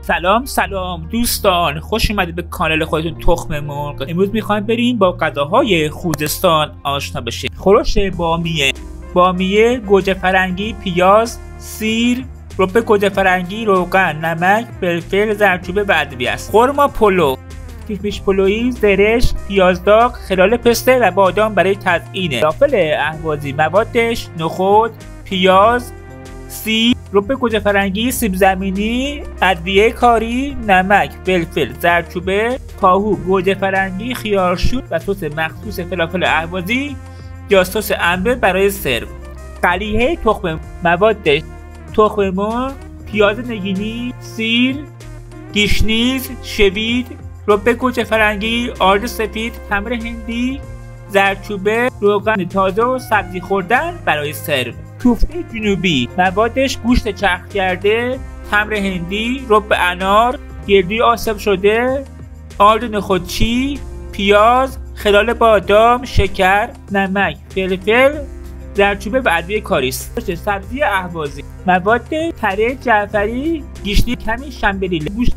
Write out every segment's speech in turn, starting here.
سلام دوستان، خوش اومدید به کانال خودتون تخم مرغ. امروز میخوایم بریم با غذاهای خوزستان آشنا بشیم. خورش بامیه، گوجه فرنگی، پیاز، سیر، رب گوجه فرنگی، روغن، نمک، فلفل، زردچوبه و ادویه است. خرما پلو، کشمش پلویی، زرش، پیاز داغ، خلال پسته و بادام برای تزیینه. فلافل اهوازی، موادش نخود، پیاز، سیر، رب گوجه فرنگی، سیب زمینی، ادویه کاری، نمک، فلفل، زردچوبه، کاهو، گوجه فرنگی، خیارشور و سس مخصوص فلافل اهوازی یا سس انبه برای سرو. قلیه تخم موادش تخم مرغ، پیاز نگینی، سیر، گشنیز، شوید، رب گوجه فرنگی، آرد سفید، تمر هندی، زردچوبه، روغن تازه و سبزی خوردن برای سرو. کوفته جنوبی موادش گوشت چرخ کرده، تمر هندی، رب انار، گردوی آسیاب شده، آرد نخودچی، پیاز، خلال بادام، شکر، نمک، فلفل، زردچوبه و ادویه کاری است. سبزی اهوازی مواد تره جعفری، گشنیز، کمی شنبلیله، گوشت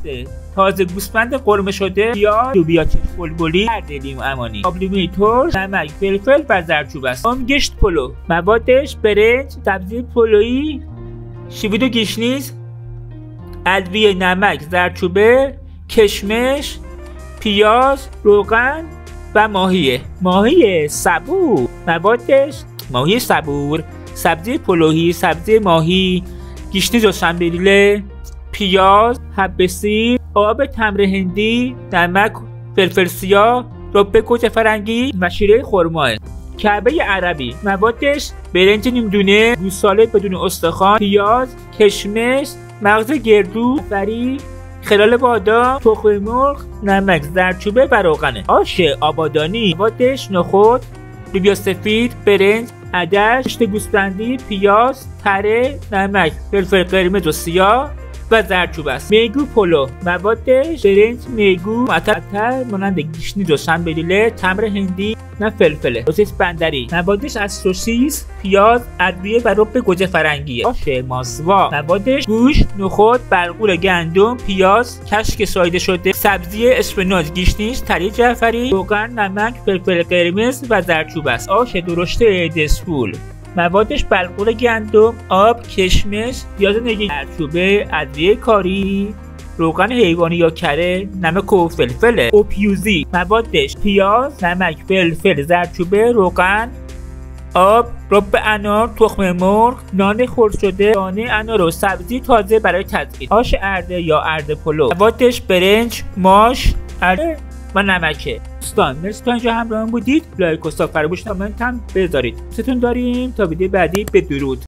تازه گوسفند قرمه شده، پیاز، لوبیا چشم بلبلی، لیمو امانی، آب لیموی ترش، نمک، فلفل و زردچوبه است. گشت پلو موادش برنج، سبزی پلویی، شوید و گشنیز، ادویه، نمک، زردچوبه، کشمش، پیاز، روغن و ماهی صبور موادش ماهی صبور، سبزی پلویی، سبزی ماهی، گشنیز و شنبلیله، پیاز، حب سیر، آب تمر هندی، نمک، فلفل سیاه، رب گوجه فرنگی و شیره خرما. کعبه عربی موادش برنج نیمدونه، گوساله بدون استخوان، پیاز، کشمش، مغز گردو، فری، خلال بادام، تخم مرغ، نمک، زردچوبه و روغنه. آش آبادانی موادش نخود، لوبیا سفید، برنج، عدس، گوشت گوسفندی، پیاز، تره، نمک، فلفل قرمز و سیاه و زردچوبه است. میگو پلو موادش برنج، میگو، معطر مانند گشنیز و شنبلیله، تمر هندی نه فلفله. سوسیس بندری موادش از سوسیس، پیاز، ادویه و رب گوجه فرنگیه. آش ماسوا موادش گوشت، نخود، برقول گندم، پیاز، کشک ساییده شده، سبزی اسفناج، گشنیز، تره جعفری، روغن، نمک، فلفل قرمز و زردچوبه است. آش درشت دسفول موادش برقول گندم، آب، کشمش، پیاز نگین، زردچوبه، ادویه کاری، روغن حیوانی یا کره، نمک و فلفله. اوپیوزی موادش پیاز، نمک، فلفل، زردچوبه، روغن، آب، رب انار، تخم مرغ، نان خرد شده، دانه انار و سبزی تازه برای تزیین. آش ارده یا ارده پلو موادش برنج، ماش، ارده و نمکه. دوستان مرسی تا اینجا همراهمون بودید. لایک و فراموش کامنت هم بذارید. دوستتون داریم. تا ویدیو بعدی، بدرود.